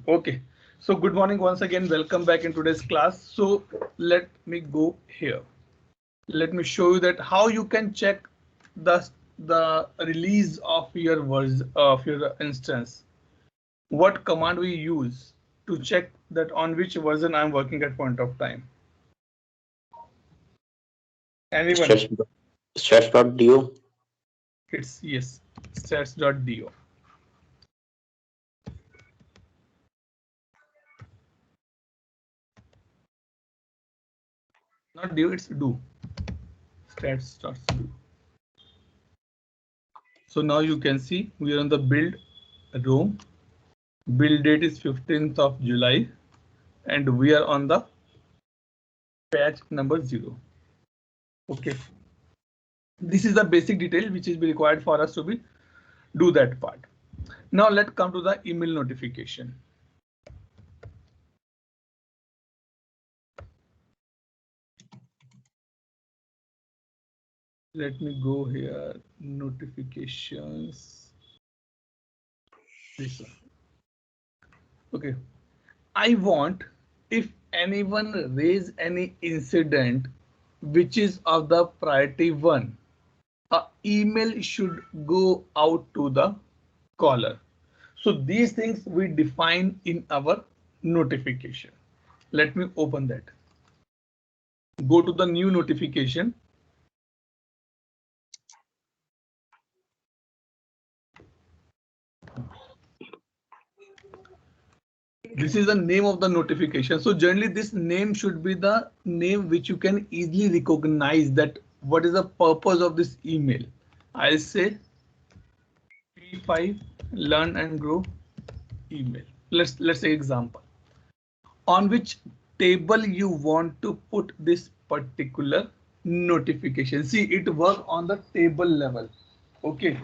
Okay, so good morning once again. Welcome back in today's class. So let me go here. Let me show you that how you can check the release of your version of your instance. What command we use to check that on which version I'm working at point of time. Anyone? Stats, stats.do. It's yes, stats.do. Not do, it's do. Stats.do. So now you can see we are on the build room. Build date is 15th of July and we are on the patch number 0. Okay, this is the basic detail which is required for us to be do that part. Now let's come to the email notification. Let me go here, notifications, this one. Okay, I want if anyone raise any incident which is of the priority 1, a email should go out to the caller. So these things we define in our notification. Let me open that. Go to the new notification. This is the name of the notification. So generally this name should be the name which you can easily recognize that what is the purpose of this email. I'll say P5 learn and grow email. Let's say example. On which table you want to put this particular notification. See, it work on the table level. Okay.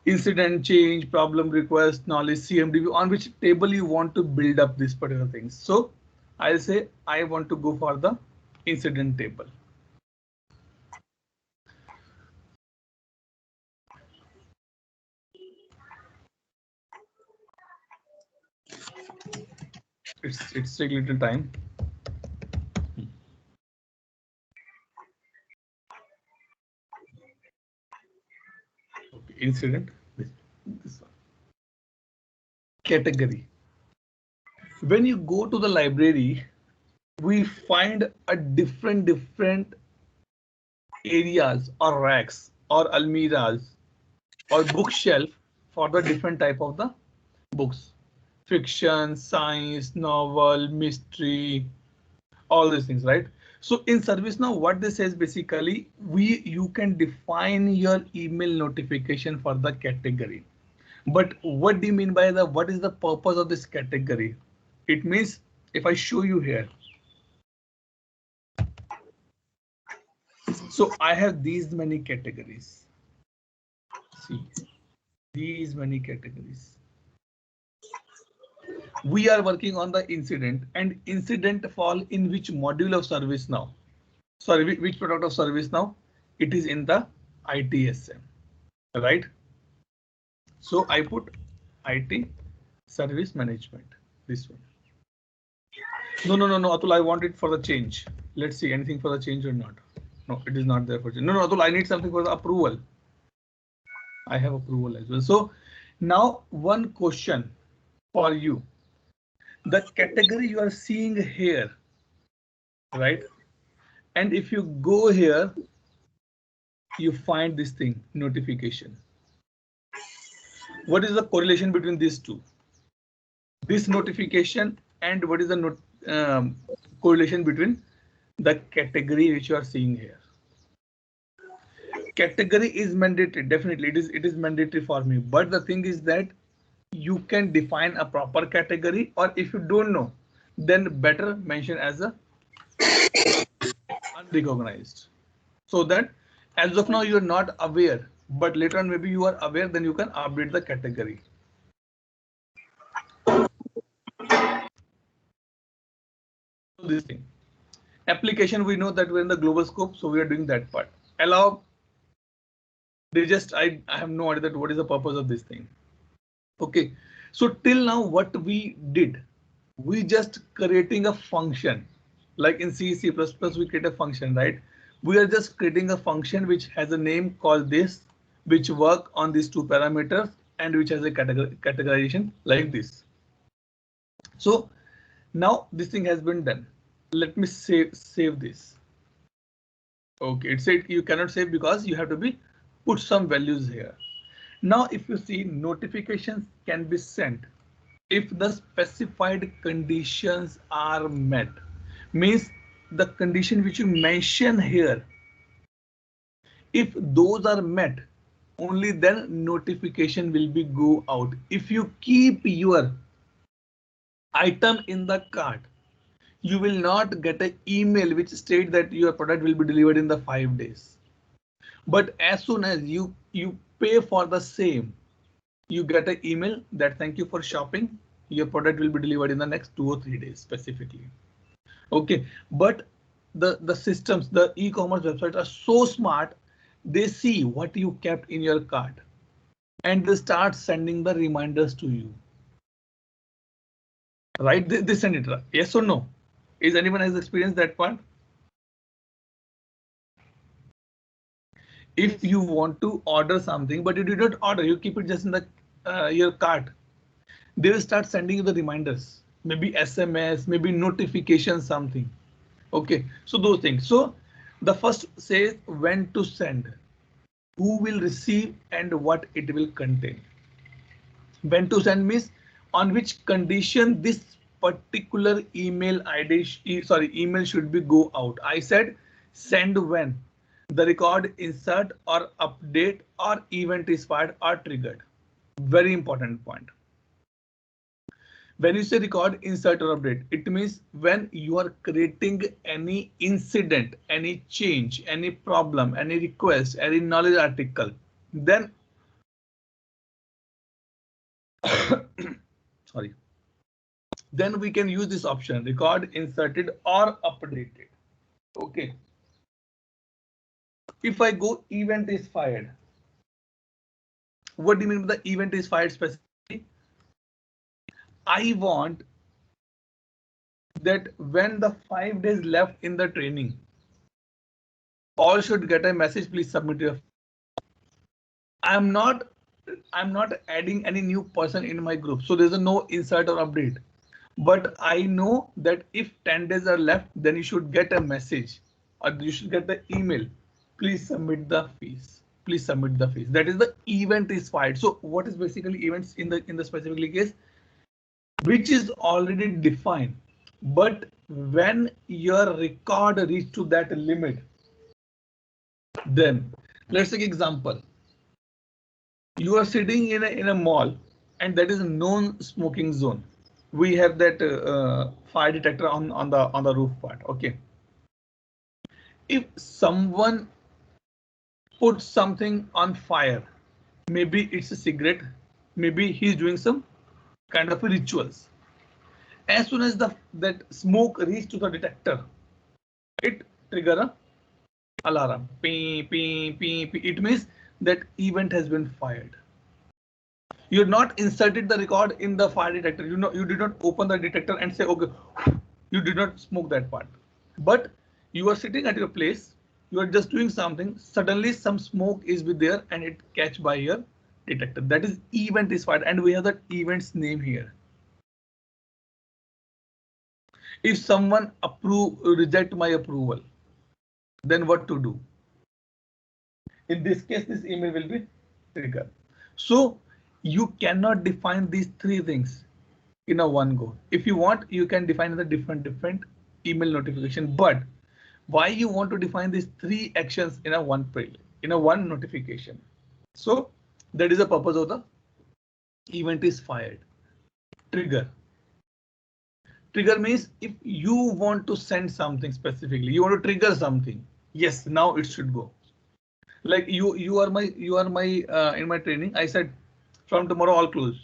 Incident change, problem request, knowledge, CMDB, on which table you want to build up this particular things. So I'll say I want to go for the incident table. It's take little time. Okay, incident, this one. Category. When you go to the library, we find a different areas or racks or almiras or bookshelf for the different type of the books. Fiction, science, novel, mystery, all these things, right? So in ServiceNow, what this says basically, you can define your email notification for the category. But what do you mean by what is the purpose of this category? It means if I show you here. So I have these many categories. See, these many categories. We are working on the incident, and incident fall in which module of ServiceNow? Sorry, which product of ServiceNow? It is in the ITSM, right? So I put IT service management, this one. No, Atul, I want it for the change. Let's see anything for the change or not. No, it is not there for change. No, Atul, I need something for the approval. I have approval as well. So now one question for you. The category you are seeing here, right? And if you go here, you find this thing, notification. What is the correlation between these two? This notification and what is the correlation between the category which you are seeing here? Category is mandatory, definitely it is mandatory for me, but the thing is that you can define a proper category, or if you don't know, then better mention as a unrecognized, so that as of now you're not aware, but later on maybe you are aware, then you can update the category. So this thing, application, we know that we're in the global scope, so we are doing that part. Allow, they just I have no idea that what is the purpose of this thing. Okay, So till now what we did, we just creating a function. Like in C, C++ we create a function, right? We are just creating a function which has a name called this, which work on these two parameters and which has a categorization like this. So now this thing has been done. Let me save this. Okay, it said you cannot save because you have to be put some values here. Now if you see, notifications can be sent if the specified conditions are met. Means the condition which you mention here, if those are met, only then notification will be go out. If you keep your item in the cart, you will not get an email which states that your product will be delivered in the 5 days. But as soon as you pay for the same, you get an email that thank you for shopping. Your product will be delivered in the next 2 or 3 days specifically. Okay, but the systems, the e-commerce websites are so smart. They see what you kept in your cart and they start sending the reminders to you. Right? They send it. Yes or no? Is anyone has experienced that part? If you want to order something, but you did not order, you keep it just in the your cart, they will start sending you the reminders, maybe SMS, maybe notification, something. Okay, so those things. So the first says when to send, who will receive, and what it will contain. When to send means on which condition this particular email ID, email should be go out. I said send when the record, insert, or update, or event is fired or triggered. Very important point. When you say record, insert, or update, it means when you are creating any incident, any change, any problem, any request, any knowledge article, then sorry, then we can use this option, record, inserted, or updated. Okay. If I go event is fired, what do you mean by the event is fired specifically? I want that when the 5 days left in the training, all should get a message, please submit your. I'm not adding any new person in my group, so there's a no insert or update. But I know that if 10 days are left, then you should get a message or you should get the email. Please submit the fees. Please submit the fees. That is the event is fired. So what is basically events in the specific case, which is already defined. But when your record reach to that limit, then let's take example. You are sitting in a mall and that is a non-smoking zone. We have that fire detector on the roof part. Okay. If someone puts something on fire, maybe it's a cigarette, maybe he's doing some kind of rituals. As soon as that smoke reaches to the detector, it trigger a alarm. Ping, ping, ping, ping. It means that event has been fired. You're not inserted the record in the fire detector. You did not open the detector and say, okay, you did not smoke that part. But you are sitting at your place, you are just doing something, suddenly some smoke is with there and it catch by your detector. That is event is fired, and we have that event's name here. If someone reject my approval, then what to do? In this case, this email will be triggered. So you cannot define these three things in a one go. If you want, you can define the different email notification. But why you want to define these three actions in a one notification? So that is the purpose of the event is fired. Trigger. Trigger means if you want to send something specifically, you want to trigger something. Yes, now it should go. Like you are my in my training. I said from tomorrow all close.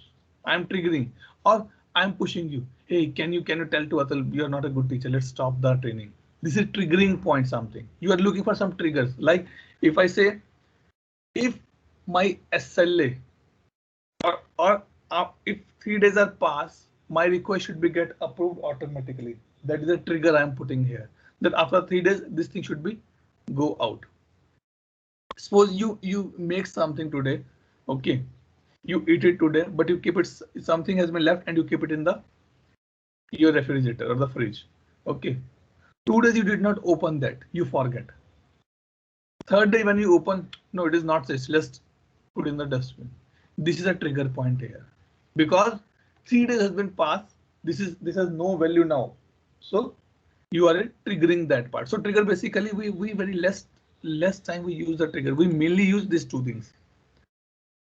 I'm triggering or I'm pushing you. Hey, can you tell to Atul you're not a good teacher? Let's stop the training. This is triggering point something. You are looking for some triggers. Like if I say if my SLA or if 3 days are passed, my request should be get approved automatically. That is the trigger I am putting here. That after 3 days, this thing should be go out. Suppose you make something today, okay, you eat it today, but you keep it, something has been left and you keep it in the your refrigerator or the fridge. Okay, 2 days you did not open that, you forget. Third day when you open, no, it is not safe, let's put in the dustbin. This is a trigger point here because 3 days has been passed. This has no value now, so you are triggering that part. So trigger basically we very less time we use the trigger. We mainly use these two things: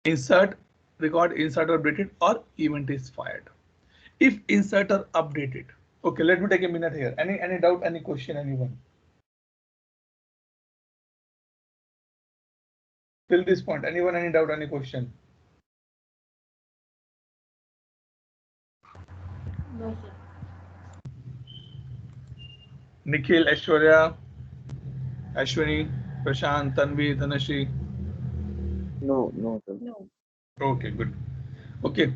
insert, record, insert or updated, or event is fired. If insert or updated, okay, let me take a minute here. Any doubt, any question, anyone? Till this point, anyone, any doubt, any question? No, sir. Nikhil, Aishwarya, Ashwini, Prashant, Tanvi, Dhanashri. No, no, sir. No. Okay, good. Okay.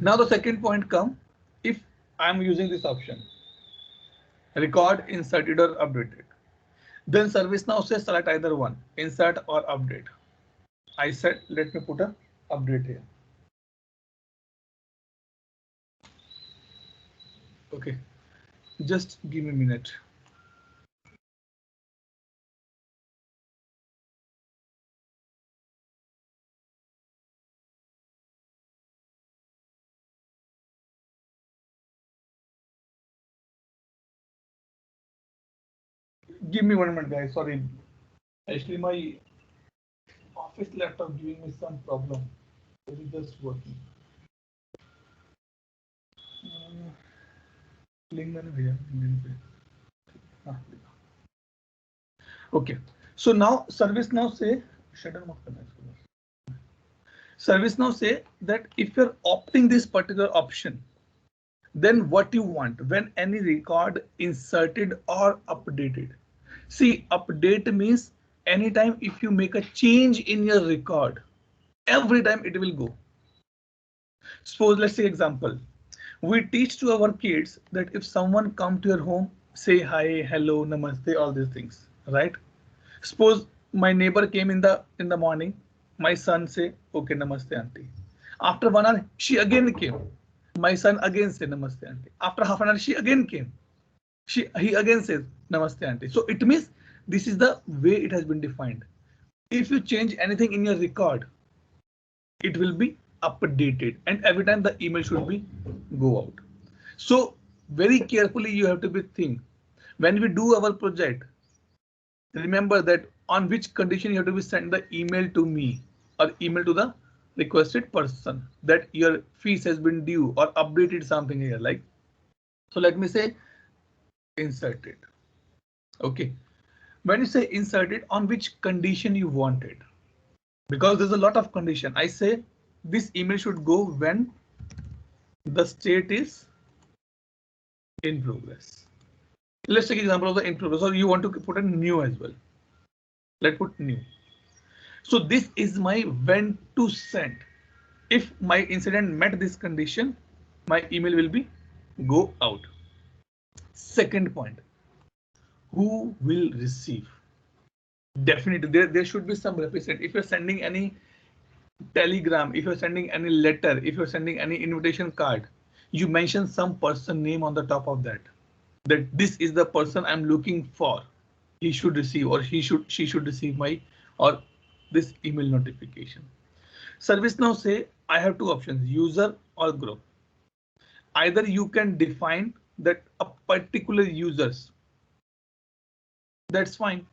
Now the second point come if I'm using this option, record, inserted or updated. Then ServiceNow says select either one, insert or update. I said let me put a update here. Okay, just give me a minute. Give me 1 minute, guys. Sorry. Actually, my office laptop giving me some problem. It is just working. Link मैंने भेजा LinkedIn पे. हाँ, okay. So now ServiceNow say shut down मत करना इसको. ServiceNow say that if you're opting this particular option, then what you want when any record inserted or updated. See, update means anytime if you make a change in your record, every time it will go. Suppose let's say example, we teach to our kids that if someone come to your home, say hi, hello, namaste, all these things, right? Suppose my neighbor came in the morning, my son say, okay, namaste, auntie. After 1 hour, she again came. My son again said namaste, auntie. After half an hour, she again came. He again says namaste, auntie. So it means this is the way it has been defined. If you change anything in your record, it will be updated, and every time the email should be go out. So very carefully you have to be think when we do our project. Remember that on which condition you have to be send the email to me or email to the requested person that your fees has been due or updated something here like. So let me say inserted. Okay, when you say inserted, on which condition you want it, because there's a lot of condition. I say this email should go when the state is in progress. Let's take example of the in progress, or you want to put a new as well. Let's put new. So this is my when to send. If my incident met this condition, my email will be go out. Second point, who will receive? Definitely there should be some represent. If you're sending any telegram, if you're sending any letter, if you're sending any invitation card, you mention some person name on the top of that this is the person I'm looking for. He should receive or she should receive my or this email notification. ServiceNow say I have two options, user or group. Either you can define that a particular users, that's fine.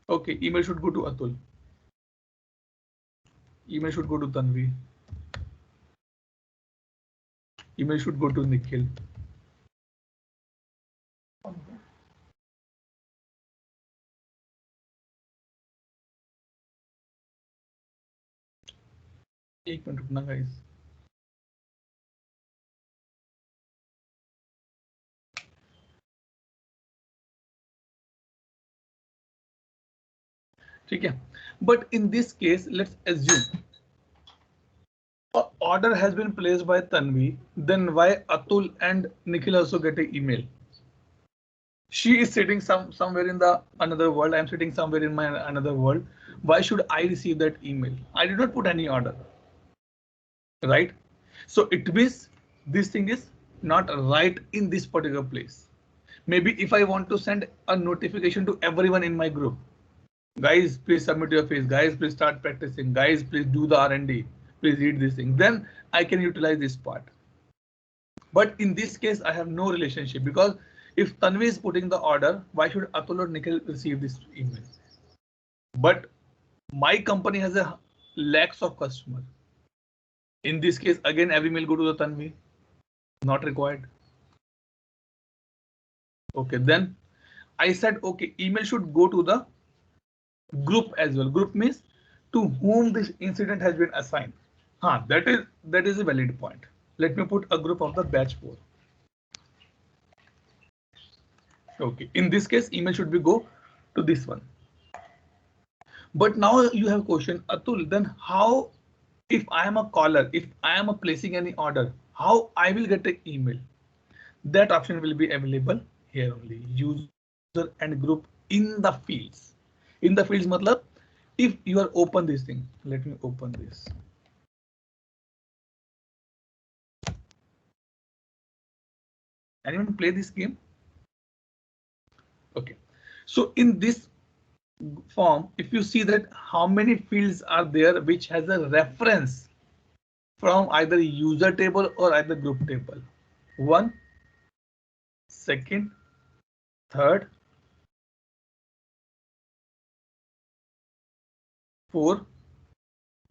Okay, email should go to Atul. Email should go to Tanvi. Email should go to Nikhil. एक minute रुकना guys. ठीक है, but in this case let's assume order has been placed by Tanvi, then why Atul and Nikhil also get an email? She is sitting somewhere in the another world. I'm sitting somewhere in my another world. Why should I receive that email? I did not put any order, right? So it means this thing is not right in this particular place. Maybe if I want to send a notification to everyone in my group, guys, please submit your face. Guys, please start practicing. Guys, please do the R&D. Please read this thing. Then I can utilize this part. But in this case, I have no relationship because if Tanvi is putting the order, why should Atul or Nikhil receive this email? But my company has a lakhs of customers. In this case, again, every mail go to the Tanvi. Not required. Okay, then I said, okay, email should go to the group as well. Group means to whom this incident has been assigned. That is a valid point. Let me put a group of the batch 4. Okay, in this case, email should be go to this one. But now you have question, Atul, then how, if I am a caller, if I am placing any order, how I will get an email? That option will be available here only, user and group in the fields. In the fields, matlab, if you are open this thing, let me open this. Anyone play this game? Okay, so in this form, if you see that how many fields are there which has a reference from either user table or either group table. 1, 2nd, 3rd, 4,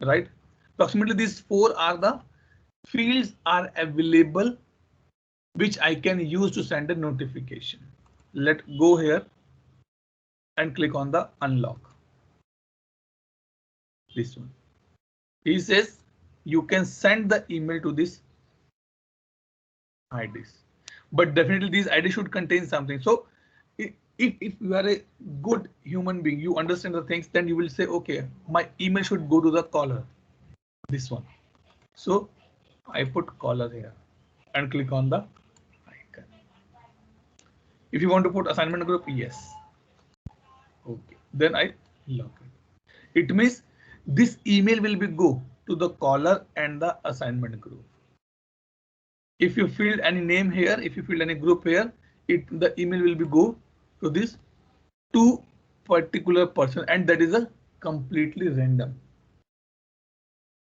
right? Approximately these 4 are the fields are available which I can use to send a notification. Let's go here and click on the unlock. This one. He says you can send the email to this IDs, but definitely these IDs should contain something. So if you are a good human being, you understand the things, then you will say, okay, my email should go to the caller. This one. So I put caller here and click on the icon. If you want to put assignment group, yes. Okay, then I lock it. It means this email will be go to the caller and the assignment group. If you fill any name here, if you fill any group here, the email will be go to this 2 particular person, and that is a completely random.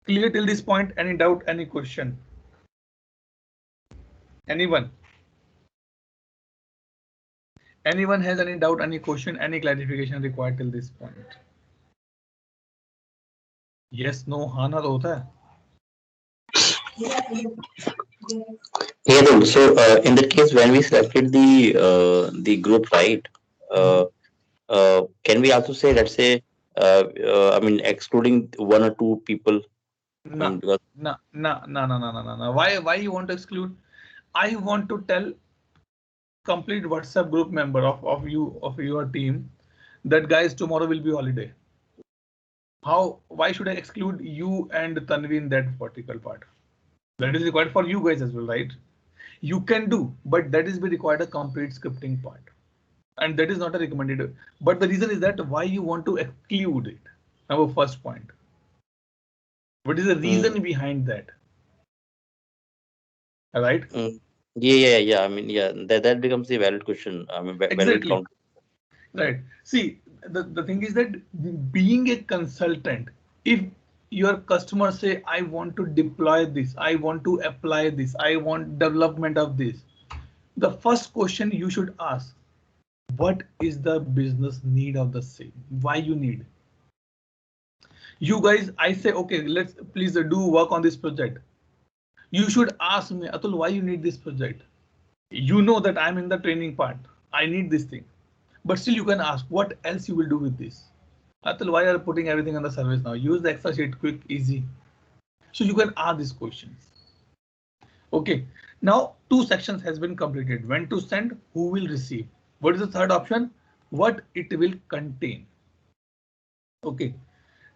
Clear till this point? Any doubt, any question? Anyone? Anyone has any doubt, any question, any clarification required till this point? Yes, no, Hana hota hai. Yeah, so in that case, when we selected the group, right? Can we also say, let's say, I mean, excluding 1 or 2 people? No. Why you want to exclude? I want to tell complete WhatsApp group member of your team that guys tomorrow will be holiday. Why should I exclude you and Tanvi in that particular part? That is required for you guys as well, right? You can do, but that is be required a complete scripting part, and that is not a recommended. But the reason is that why you want to exclude it. Our first point. What is the reason behind that? Right? Yeah. I mean, yeah, that becomes a valid question. I mean, valid Exactly. counter. Right. See, the thing is that being a consultant, if your customer say, I want to deploy this, I want to apply this, I want development of this, the first question you should ask, what is the business need of the same? Why you need? You guys, I say, okay, let's please do work on this project. You should ask me, Atul, why you need this project? You know that I'm in the training part. I need this thing. But still you can ask what else you will do with this. Atul, why are you putting everything on the service now? Use the Excel sheet, quick, easy. So you can ask these questions. Okay, now 2 sections has been completed. When to send, who will receive. What is the third option? What it will contain. Okay,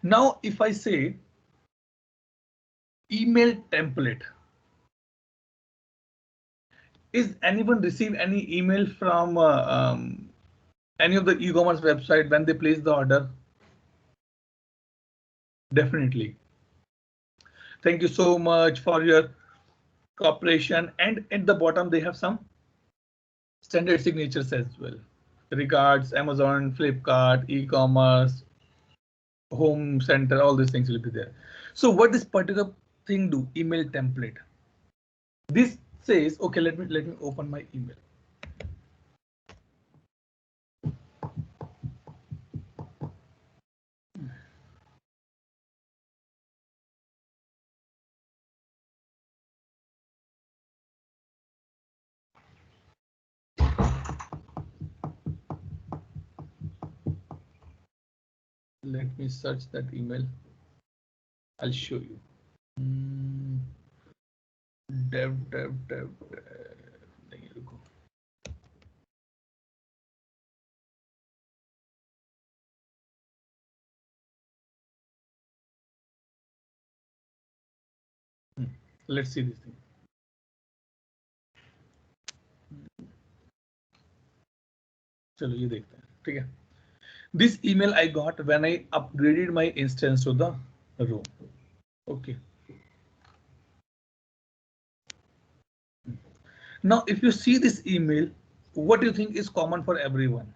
now if I say email template. Is anyone receive any email from any of the e-commerce website when they place the order? Definitely. Thank you so much for your cooperation. And at the bottom, they have some standard signatures as well. Regards, Amazon, Flipkart, e-commerce, home center, all these things will be there. So what this particular thing do? Email template. This says, okay, let me open my email. Let me search that email. I'll show you. Dev. नहीं, रुको. Let's see this thing. चलो ये देखते हैं, ठीक है. This email I got when I upgraded my instance to the row. Okay. Now, if you see this email, what do you think is common for everyone?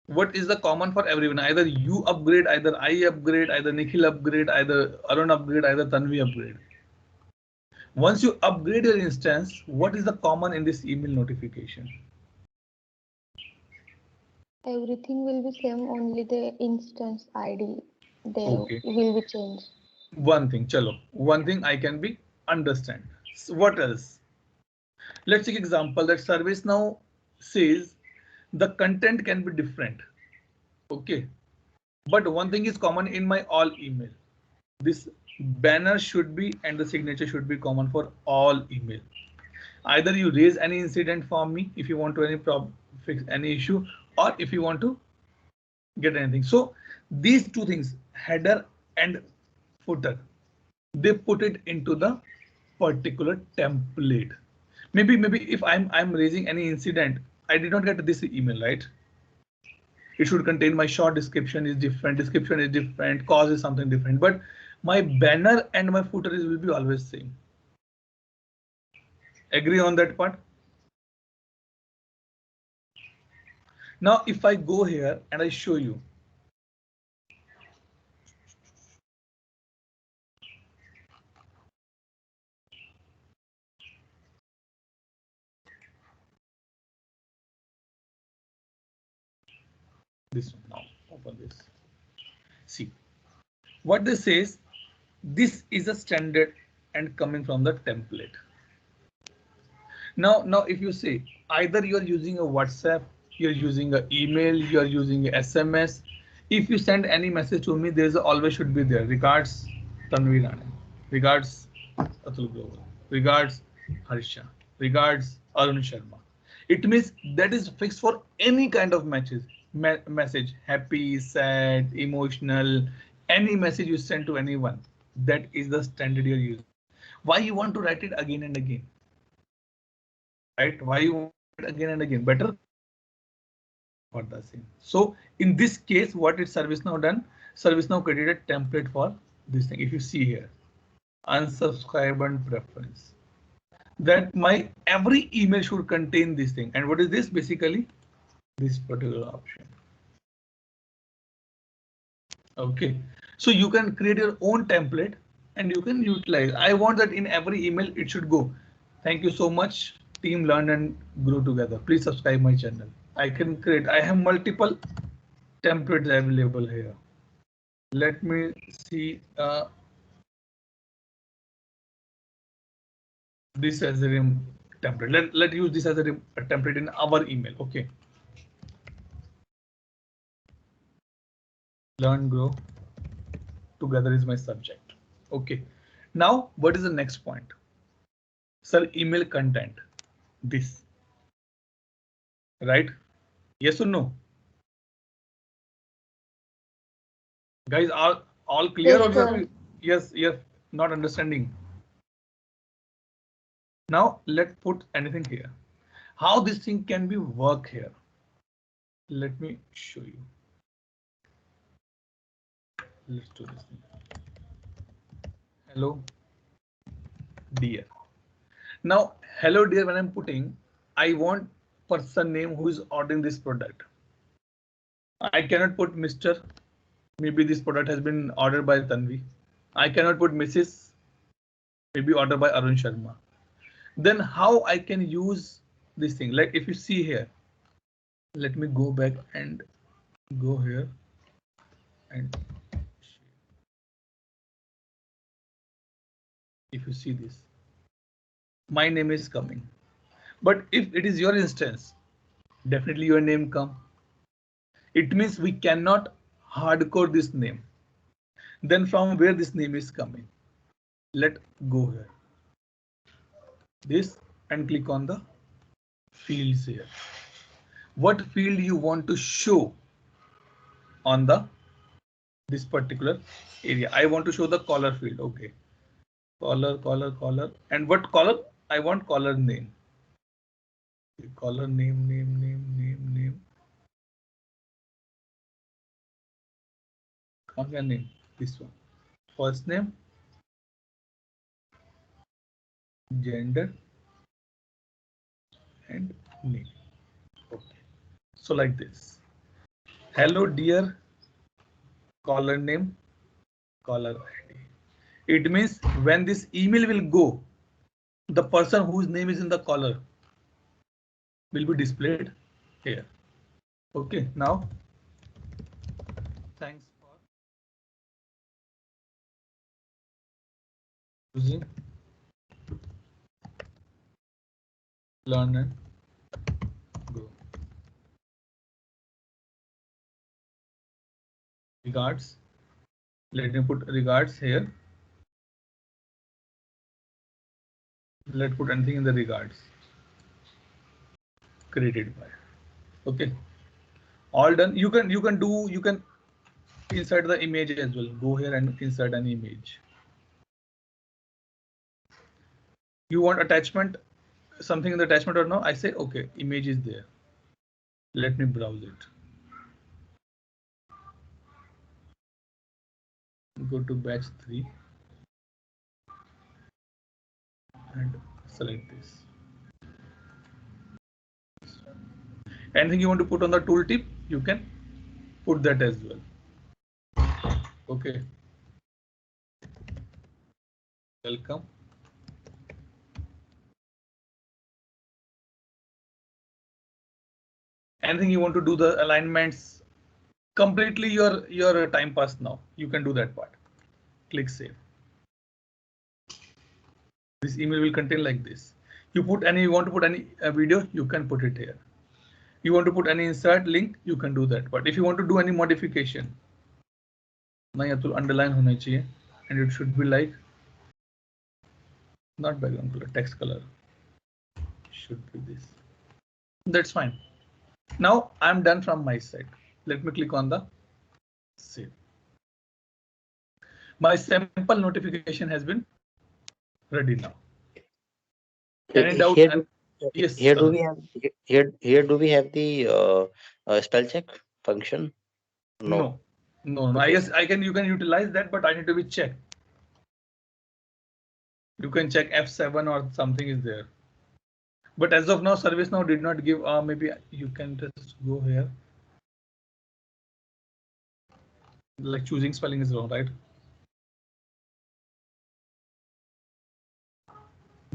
What is the common for everyone? Either you upgrade, either I upgrade, either Nikhil upgrade, either Arun upgrade, either Tanvi upgrade. Once you upgrade your instance, what is the common in this email notification? Everything will be same, only the instance ID Okay. will be changed. One thing, chalo. One thing I can be understand. So what else? Let's take example that ServiceNow says the content can be different. Okay. But one thing is common in my all email. This banner should be and the signature should be common for all email. Either you raise any incident for me if you want to any problem, fix any issue, or if you want to get anything. So these two things, header and footer, they put it into the particular template. Maybe if I'm raising any incident, I did not get this email, right? It should contain my short description is different, cause is something different, but my banner and my footer will be always same. Agree on that part? Now, if I go here and I show you, this one, now open this. See what this says. This is a standard and coming from the template. Now if you say either you're using a WhatsApp, you're using an email, you're using a SMS. If you send any message to me, there's always should be there. Regards Tanvi Rane, regards Atul Grover, regards Harsha, regards Arun Sharma. It means that is fixed for any kind of message, happy, sad, emotional, any message you send to anyone. That is the standard you're using. Why you want to write it again and again? Right? Why you want it again and again? Better for the same. So in this case, what is ServiceNow done? ServiceNow created a template for this thing. If you see here, unsubscribe and preference, that my every email should contain this thing. And what is this? Basically, this particular option. Okay, so you can create your own template and you can utilize. I want that in every email it should go. Thank you so much. Team learn and grow together. Please subscribe my channel. I can create. I have multiple templates available here. Let me see this as a template. Let's use this as a template in our email. Okay. Learn, grow together is my subject. Okay. Now, what is the next point? Sir, email content. This. Right? Yes or no? Guys, are all clear? Yes, Or sir. yes, yes, not understanding. Now let's put anything here. How this thing can be work here? Let me show you. Let's do this thing. Hello, dear. Now, hello, dear. When I'm putting, I want person name who is ordering this product. I cannot put Mr. Maybe this product has been ordered by Tanvi. I cannot put Mrs. Maybe ordered by Arun Sharma. Then how I can use this thing? Like if you see here, let me go back and go here and if you see this, my name is coming. But if it is your instance, definitely your name come. It means we cannot hardcode this name. Then from where this name is coming? Let go here. This and click on the fields here. What field you want to show on the this particular area? I want to show the color field. Okay. Color. And what color? I want color name. Color name. Color name. This one. First name, gender, and name. Okay. So like this. Hello, dear. Caller name, caller ID. It means when this email will go, the person whose name is in the caller will be displayed here. Okay, now thanks for using Learn and Grow. Regards. Let me put regards here. Let's put anything in the regards. Created by. Okay. All done. You can insert the image as well. Go here and insert an image. You want attachment, something in the attachment or no? I say okay, image is there. Let me browse it. Go to batch 3 and select this. Anything you want to put on the tooltip, you can put that as well. Okay. Welcome. Anything you want to do the alignments, completely your time pass now. You can do that part. Click save. This email will contain like this. You want to put any video, you can put it here. You want to put any insert link, you can do that. But if you want to do any modification, underline होना चाहिए, and it should be like not background color, text color should be this. That's fine. Now I'm done from my side. Let me click on the save. My sample notification has been ready now. Any doubt? Yes. Here do we have the spell check function? No. No. Okay. I guess you can utilize that, but I need to be checked. You can check F7 or something is there. But as of now, ServiceNow did not give. Maybe you can just go here. Like choosing spelling is wrong, right?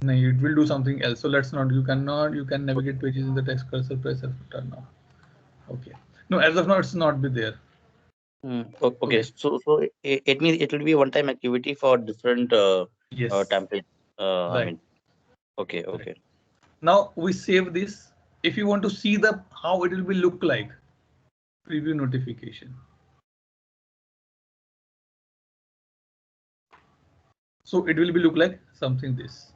No, it will do something else. So let's not. You can navigate pages in the text cursor. Press F now. Okay. No, as of now, it's not be there. Okay. So it means it will be one-time activity for different Yes. templates. Right. I mean, okay. Now we save this. If you want to see how it will be look like, preview notification. So it will be look like something this.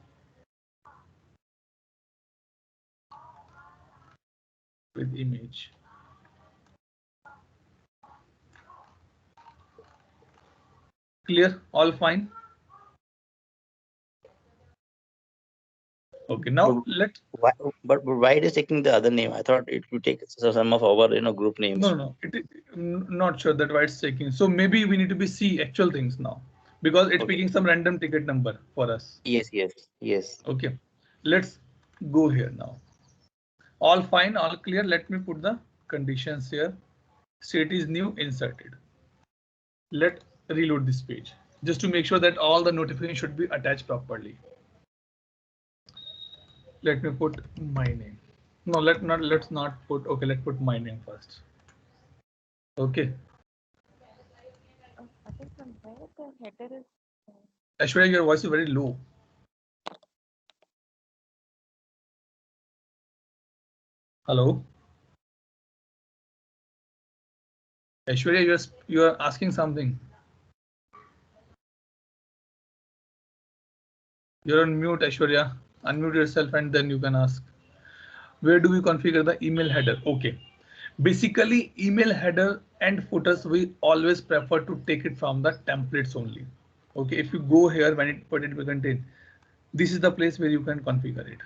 With image. Clear? All fine? Okay, now let. But why it is taking the other name? I thought it would take some of our group names. No. Not sure that why it's taking. So maybe we need to be see actual things now because it's picking some random ticket number for us. Yes. Okay, let's go here now. All fine, all clear. Let me put the conditions here. State is new inserted. Let reload this page just to make sure that all the notifications should be attached properly. Let me put my name. No, let's not put. Okay, let's put my name first. Okay. Where the header is. Aishwarya, your voice is very low. Hello. Aishwarya, you are asking something. You're on mute, Aishwarya. Unmute yourself and then you can ask. Where do we configure the email header? Okay. Basically, email header and footers, we always prefer to take it from the templates only. Okay, if you go here when it will contain, this is the place where you can configure it.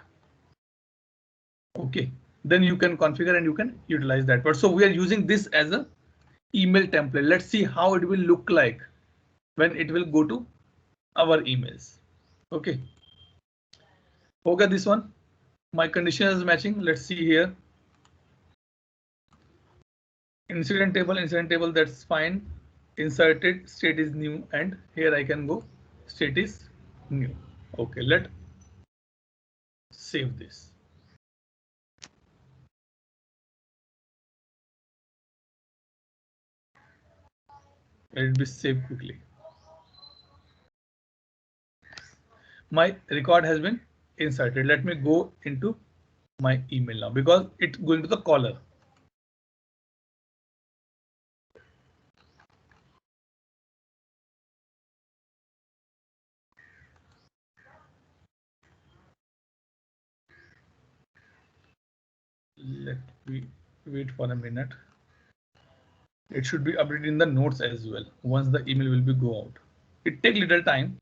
Okay, then you can configure and you can utilize that. But so we are using this as a email template. Let's see how it will look like when it will go to our emails. Okay. Okay, this one, my condition is matching. Let's see here. Incident table, that's fine. Inserted, state is new, and here I can go state is new. Okay, let save this. Let it be saved quickly. My record has been inserted. Let me go into my email now because it's going to the caller. Let me wait for a minute. It should be updated in the notes as well once the email will be go out. It take little time.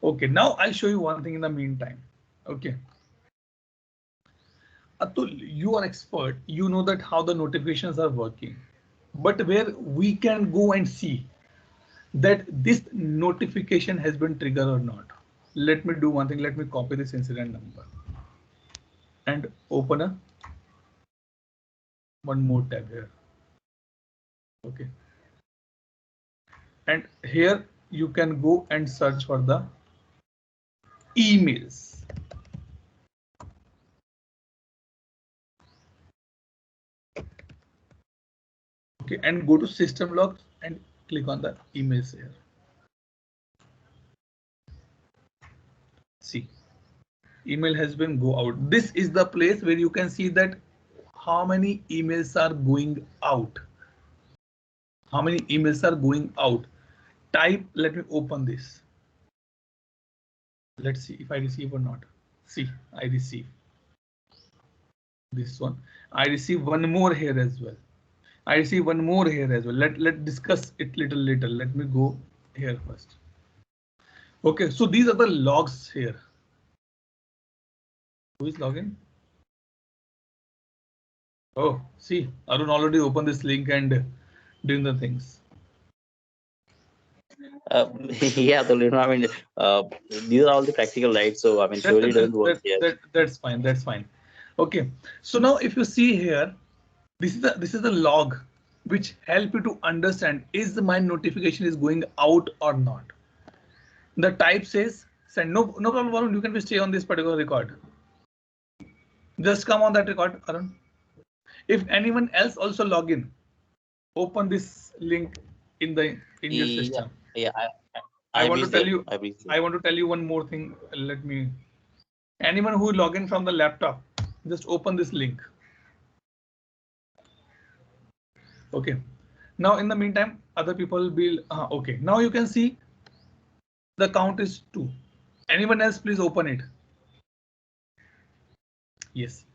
Okay, now I'll show you one thing in the meantime. Okay. Atul, you are expert. You know that how the notifications are working, but where we can go and see that this notification has been triggered or not. Let me do one thing. Let me copy this incident number and open one more tab here. Okay. And here you can go and search for the emails. Okay, and go to system logs and click on the emails here. See, email has been go out. This is the place where you can see that how many emails are going out. How many emails are going out? Type, let me open this. Let's see if I receive or not. See, I receive this one. I receive one more here as well. I receive one more here as well. Let's discuss it little later. Let me go here first. Okay, so these are the logs here. Who is logging? Oh, see, Arun already opened this link and doing the things. Yeah, I mean, these are all the practical, right? So I mean, surely doesn't work here. That's fine. That's fine. Okay, so now if you see here, this is the log which help you to understand is my notification is going out or not. The type says send. No problem. You can stay on this particular record. Just come on that record, Arun. If anyone else also log in, open this link in your system. Yeah, I want to tell you one more thing. Let me. Anyone who log in from the laptop, just open this link. Okay. Now in the meantime, other people will. Okay. Now you can see the count is 2. Anyone else, please open it. Yes.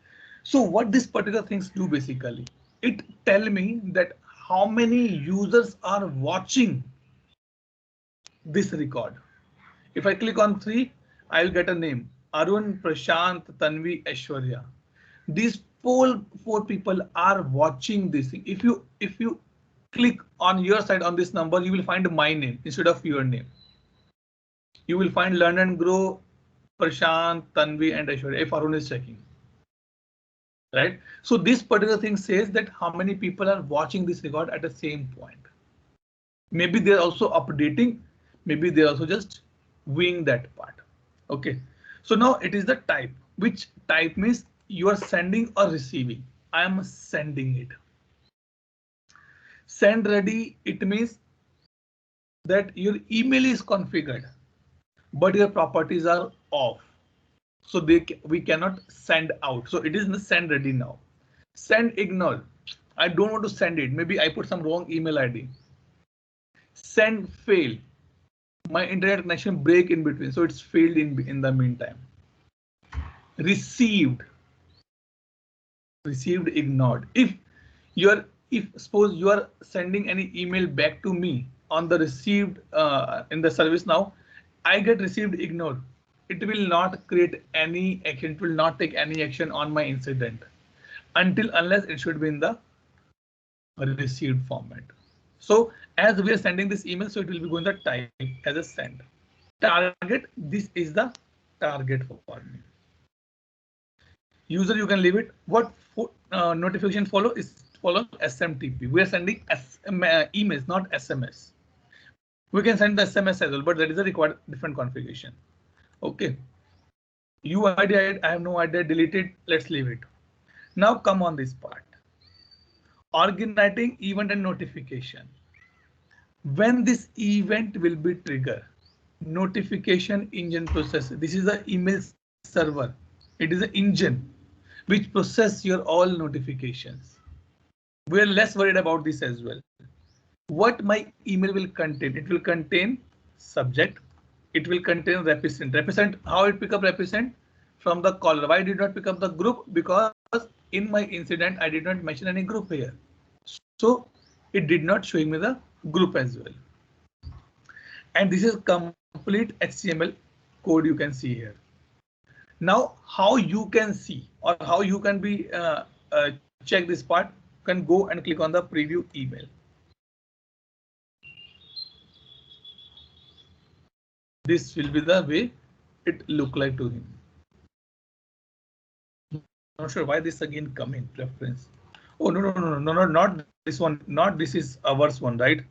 So what this particular things do basically, it tell me that how many users are watching this record. If I click on 3, I'll get a name: Arun, Prashant, Tanvi, Aishwarya. These four people are watching this thing. If you click on your side on this number, you will find my name instead of your name. You will find Learn and Grow, Prashant, Tanvi, and Aishwarya if Arun is checking. Right? So this particular thing says that how many people are watching this record at the same point. Maybe they're also updating, maybe they're also just viewing that part. Okay, so now it is the type. Which type means you are sending or receiving. I am sending it. Send ready, it means that your email is configured, but your properties are off. So we cannot send out. So it is in the send ready now. Send ignore. I don't want to send it. Maybe I put some wrong email ID. Send fail. My internet connection break in between, so it's failed in the meantime. Received ignored. If suppose you are sending any email back to me on the received in the service now, I get received ignored. It will not create any action. It will not take any action on my incident unless it should be in the received format. So as we are sending this email, so it will be going to type as a send. Target, this is the target for me. User, you can leave it. What notification follow SMTP. We are sending emails, not SMS. We can send the SMS as well, but that is a required different configuration. Okay. UID, I have no idea, delete it. Let's leave it. Now come on this part. Organizing event and notification. When this event will be triggered, notification engine process. This is the email server. It is an engine which process your all notifications. We are less worried about this as well. What my email will contain? It will contain subject. It will contain represent. Represent, how it pick up represent? From the caller. Why did not pick up the group? Because in my incident, I did not mention any group here. So it did not show me the group as well. And this is complete HTML code you can see here. Now, how you can see or how you can be check this part, you can go and click on the preview email. This will be the way it look like to him. Not sure why this again come in preference. Oh, no, not this one. Not this is ours one, right?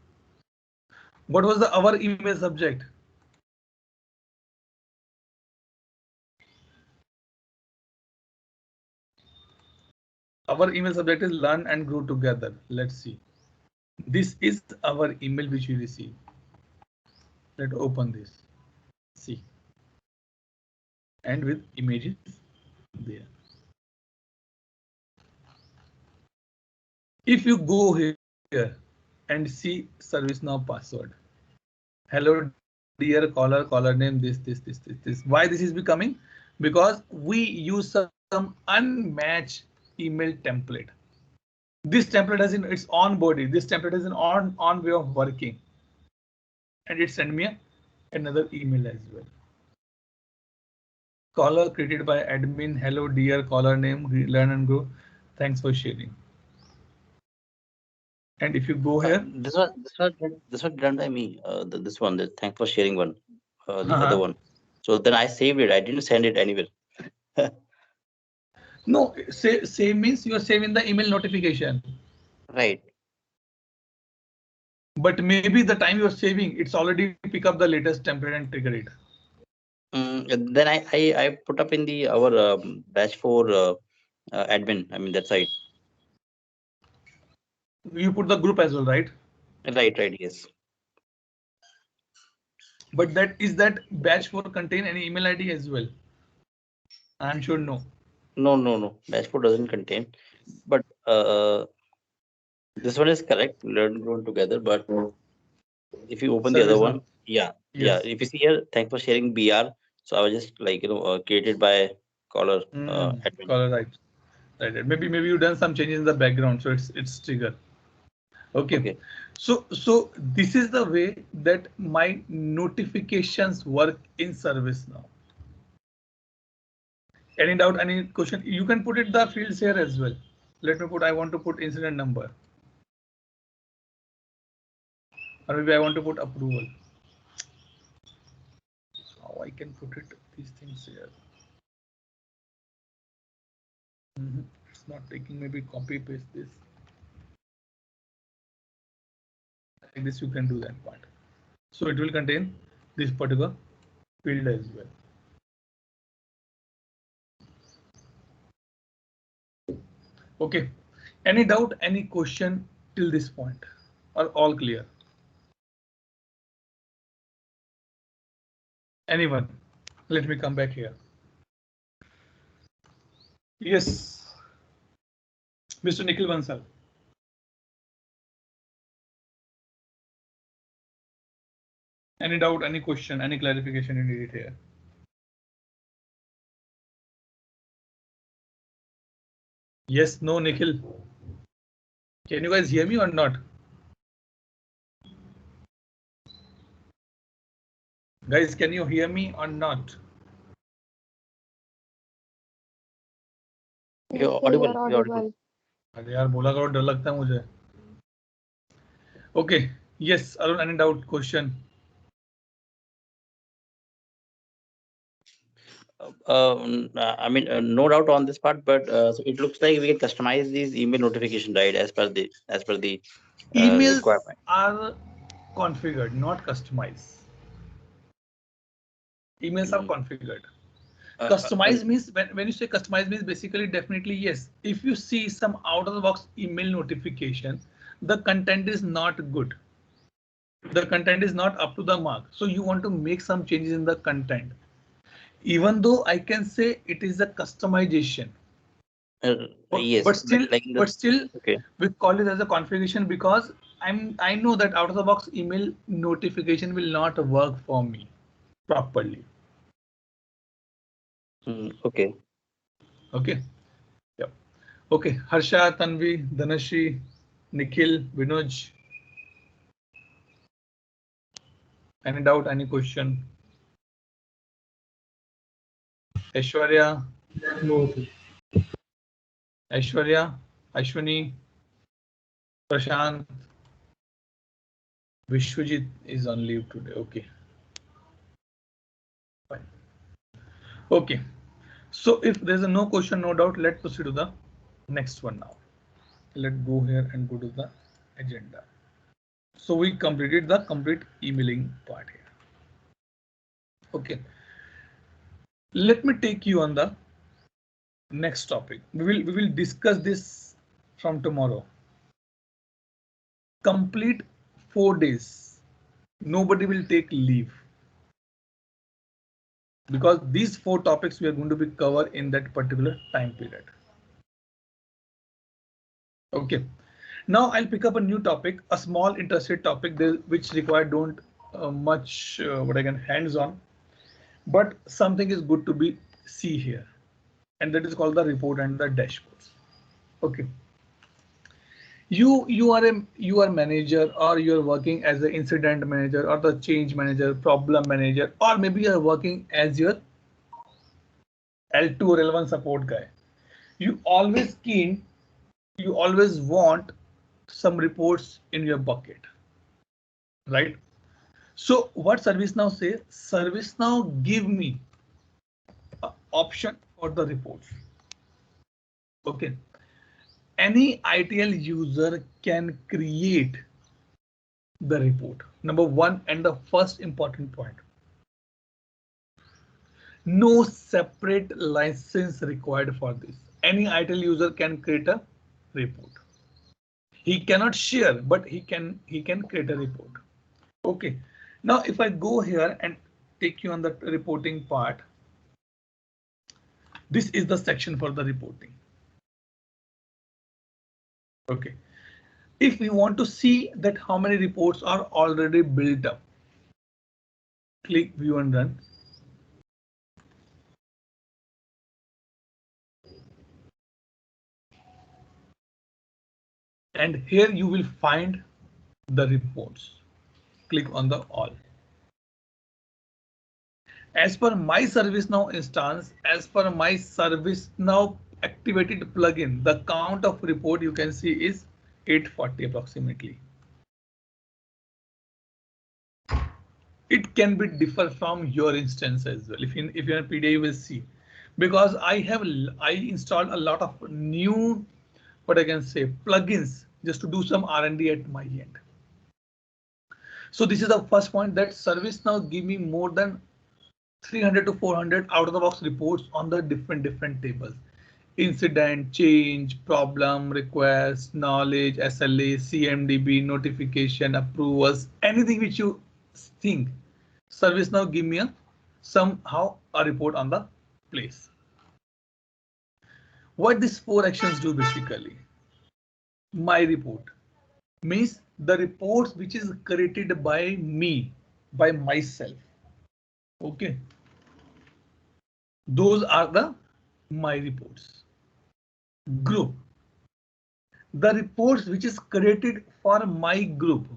What was the our email subject? Our email subject is learn and grow together. Let's see. This is our email which we receive. Let's open this. See. And with images there. If you go here and see ServiceNow password. Hello, dear caller, caller name, this. Why this is becoming? Because we use some unmatched email template. This template has in its own body. This template is an on way of working. And it sent me another email as well. Caller created by admin. Hello, dear caller name, learn and grow. Thanks for sharing. And if you go here, this was done by me. This one, thanks for sharing one, the other one. So then I saved it. I didn't send it anywhere. No, save means you are saving the email notification. Right. But maybe the time you are saving, it's already pick up the latest template and trigger it. Then I put up in the our batch for admin. I mean that site. You put the group as well, right? Right. Yes. But that batch for contain any email ID as well? I'm sure no. No. Batch for doesn't contain. But this one is correct. Learn grown together. But if you open the other one, yeah. If you see here, thanks for sharing BR. So I was just like created by caller admin. Caller, right. Maybe you done some changes in the background, so it's trigger. Okay. So this is the way that my notifications work in ServiceNow. Any doubt, any question? You can put it the fields here as well. Let me put, I want to put incident number. Or maybe I want to put approval. How I can put it, these things here. It's not taking, maybe copy paste this. Like this, you can do that part. So it will contain this particular field as well. Okay. Any doubt, any question till this point? Are all clear? Anyone? Let me come back here. Yes. Mr. Nikhil Bansal. Any doubt, any question, any clarification you need it here? Yes, no, Nikhil. Can you guys hear me or not? Guys, can you hear me or not? You're Yes, sir, you audible. are You're audible. audible. अरे यार बोला करो, डर लगता है मुझे. Okay. Yes, Arun, any doubt, question? I mean, no doubt on this part, but so it looks like we can customize these email notification, right, as per the Emails requirement. are configured, not customized. Emails are configured. Customize means, when you say customize means, basically definitely yes. If you see some out of the box email notification, the content is not good. The content is not up to the mark. So you want to make some changes in the content. Even though I can say it is a customization. Yes, but still, okay. we call it as a configuration because I know that out of the box email notification will not work for me properly. Okay. Okay. Yep. Okay. Harsha, Tanvi, Dhanashri, Nikhil, Vinoj. Any doubt? Any question? Aishwarya. No. Aishwarya, Ashwini, Prashant. Vishwajit is on leave today. Okay. Fine. Okay. So if there's a no question, no doubt, let's proceed to the next one now. Let's go here and go to the agenda. So we completed the complete emailing part here. Okay. Let me take you on the next topic. We will discuss this from tomorrow. Complete 4 days. Nobody will take leave, because these 4 topics we are going to be covered in that particular time period. Okay. Now I'll pick up a new topic, a small interested topic which require don't much what I can hands on, but something is good to be see here, and that is called the report and the dashboards. Okay. You are manager, or you are working as an incident manager or the change manager, problem manager, or maybe you are working as your L2 or L1 support guy. You always want some reports in your bucket, right? So what ServiceNow says, ServiceNow give me an option for the reports. Okay. Any ITL user can create the report. Number one, and the first important point, no separate license required for this. Any ITL user can create a report. He cannot share, but he can create a report. Okay. Now if I go here and take you on the reporting part, this is the section for the reporting. Okay. If we want to see that how many reports are already built up, click view and run. and here you will find the reports. Click on the all. As per my ServiceNow instance, as per my ServiceNow activated plugin, the count of report you can see is 840 approximately. It can be differ from your instance as well. If you're in PDA, you will see, because I installed a lot of new, what I can say, plugins just to do some R&D at my end. So this is the first point, that ServiceNow give me more than 300 to 400 out of the box reports on the different tables: incident, change, problem, request, knowledge, SLA, CMDB, notification, approvals, anything which you think. ServiceNow give me somehow a report on the place. What these 4 actions do basically? My report means the reports which is created by me, by myself. Okay. Those are the my reports. Group. The reports which is created for my group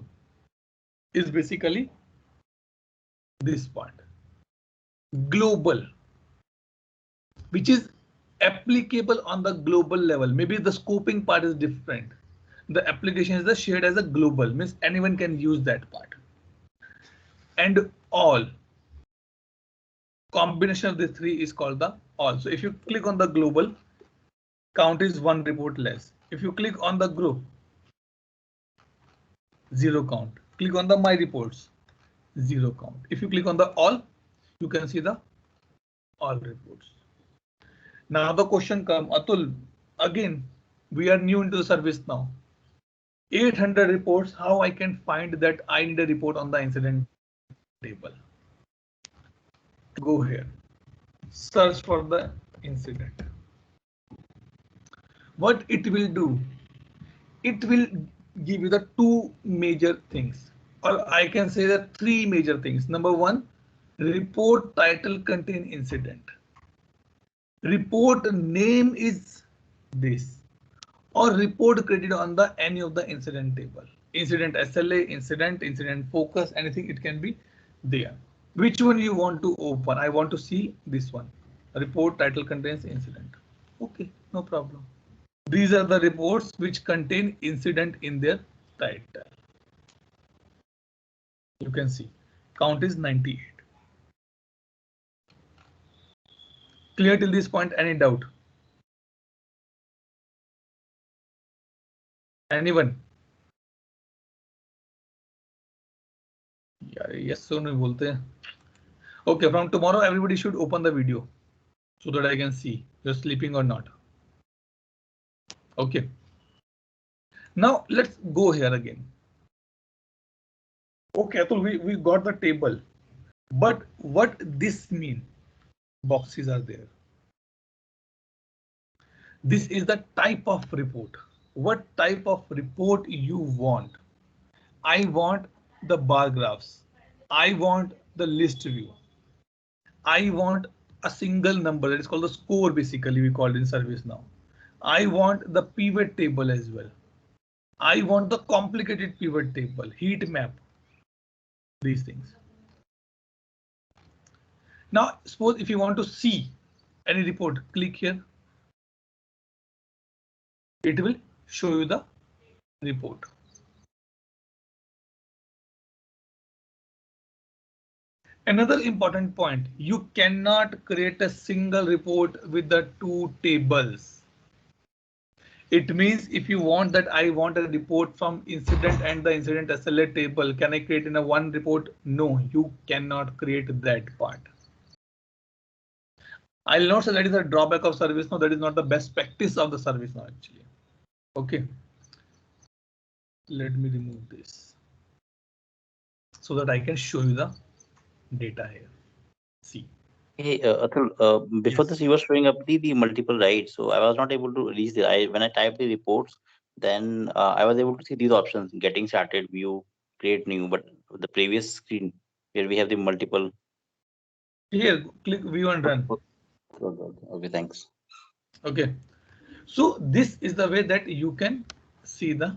is basically this part. Global, which is applicable on the global level. Maybe the scoping part is different. The application is the shared as a global, means anyone can use that part. And all. Combination of the 3 is called the all. So if you click on the global, count is 1 report less. If you click on the group, 0 count. Click on the my reports, 0 count. If you click on the all, you can see the all reports. Now the question comes, Atul, again, we are new into the service now. 800 reports, how I can find that I need a report on the incident table? Go here, search for the incident. What it will do? It will give you the 2 major things, or I can say the 3 major things. Number 1, report title contain incident. Report name is this, or report created on the any of the incident table. Incident SLA, incident focus, anything it can be there. Which one you want to open? I want to see this one. Report title contains incident. Okay, no problem. These are the reports which contain incident in their title. You can see count is 98. Clear till this point? Any doubt? Anyone? Yeah, yes, so no bolte hain. Okay, from tomorrow everybody should open the video so that I can see you're sleeping or not. Okay. Now let's go here again. Okay, so we got the table, but what this mean? Boxes are there. This is the type of report. What type of report you want? I want the bar graphs. I want the list view. I want a single number, that is called the score, basically we call it in ServiceNow. I want the pivot table as well. I want the complicated pivot table, heat map, these things. Now, suppose if you want to see any report, click here. It will show you the report. Another important point, you cannot create a single report with the 2 tables. It means if you want that I want a report from incident and the incident SLA table, can I create in a 1 report? No, you cannot create that part. I'll not say that is a drawback of ServiceNow. That is not the best practice of the ServiceNow actually. Okay. Let me remove this so that I can show you the data here. See. Hey, Atul, before Yes. this, you were showing up the multiple, right? So I was not able to reach when I typed the reports, then I was able to see these options: getting started, view, create new. But the previous screen where we have the multiple. Here, click view and run. Okay, thanks. Okay. So this is the way that you can see the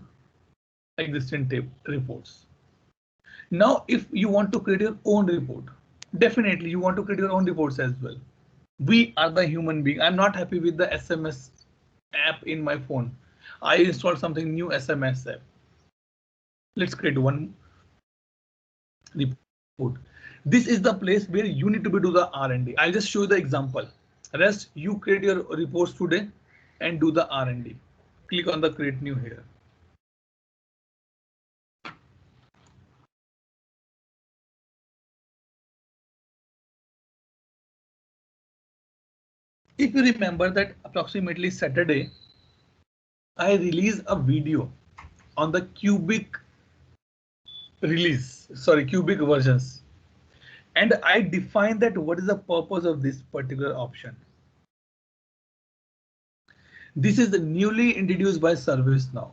existing reports. Now, if you want to create your own report, definitely you want to create your own reports as well. We are the human being. I'm not happy with the SMS app in my phone. I installed something new, SMS app. Let's create one report. This is the place where you need to be do the R&D. I'll just show you the example. Rest, you create your reports today and do the R&D. Click on the create new here. If you remember that approximately Saturday, I released a video on the cubic cubic versions. And I define that what is the purpose of this particular option. This is the newly introduced by ServiceNow.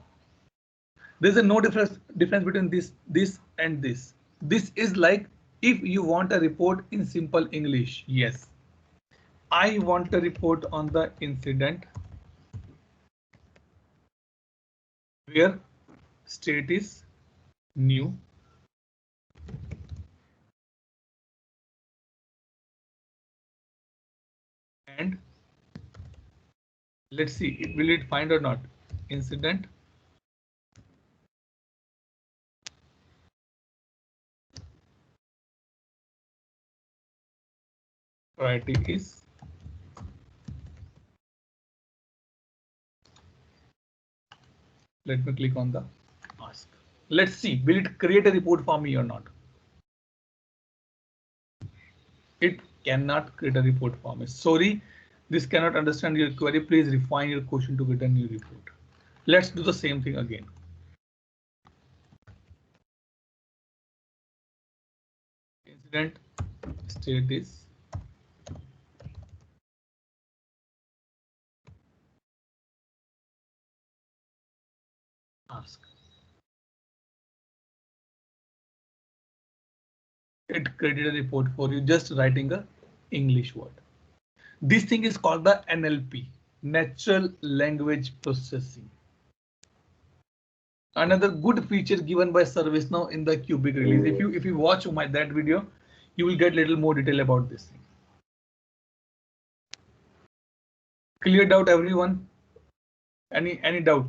There's a no difference between this and this. This is like if you want a report in simple English. Yes, I want a report on the incident where state is new. And let's see, will it find or not? Incident priority is let me click on the ask. Let's see, will it create a report for me or not? It cannot create a report for me. Sorry, this cannot understand your query. Please refine your question to get a new report. Let's do the same thing again. Incident state is ask. It created a report for you, just writing a English word. This thing is called the NLP, natural language processing. Another good feature given by ServiceNow in the Cubic release. If you watch that video, you will get little more detail about this thing. Clear doubt, everyone? Any doubt?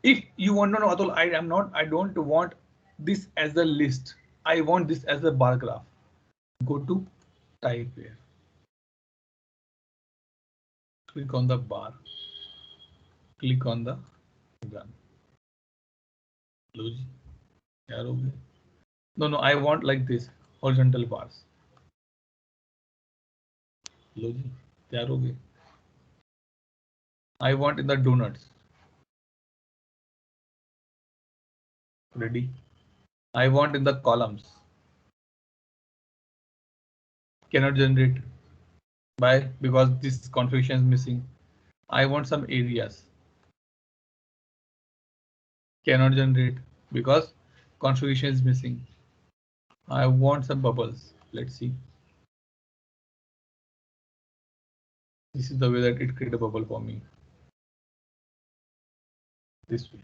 If you want to know, Atul, I don't want this as a list. I want this as a bar graph. Go to type here. Click on the bar. Click on the gun. No, I want like this, horizontal bars. I want in the donuts. Ready? I want in the columns. Cannot generate. Why? Because this configuration is missing. I want some areas. Cannot generate because configuration is missing. I want some bubbles. Let's see. This is the way that it created a bubble for me. This way.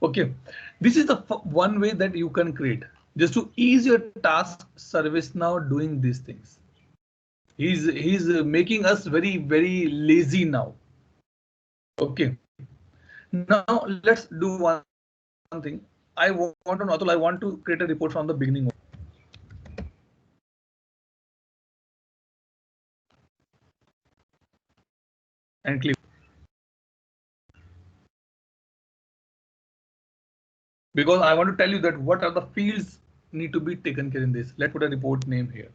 Okay, this is the one way that you can create just to ease your task. ServiceNow doing these things. He's making us very lazy now. Okay, now let's do one thing. I want to know, I want to create a report from the beginning. And click. Because I want to tell you that what are the fields need to be taken care in this. Let's put a report name here.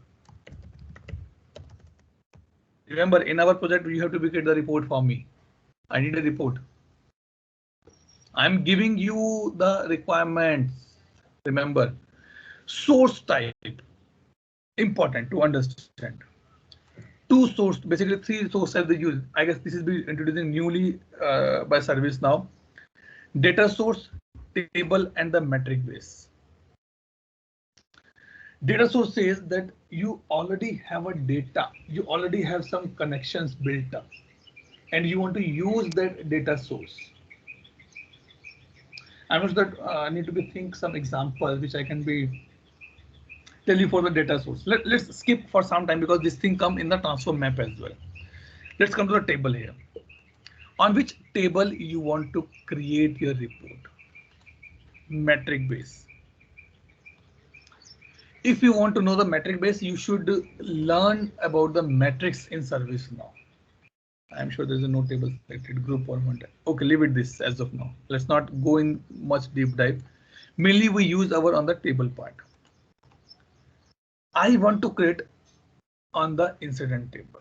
Remember, in our project, you have to create the report for me. I need a report. I'm giving you the requirements. Remember, source type, important to understand. Two source, basically three source types they use. I guess this is being introduced newly by ServiceNow. Data source, table, and the metric base. Data source says that you already have a data, you already have some connections built up, and you want to use that data source. I'm not sure that I need to be think some examples which I can be tell you for the data source. Let's skip for some time because this thing come in the transform map as well. Let's come to the table here. On which table you want to create your report? Metric base. If you want to know the metric base, you should learn about the metrics in ServiceNow. I'm sure there's a no table selected group or one. Okay, leave it this as of now. Let's not go in much deep dive. Mainly we use our on the table part. I want to create on the incident table.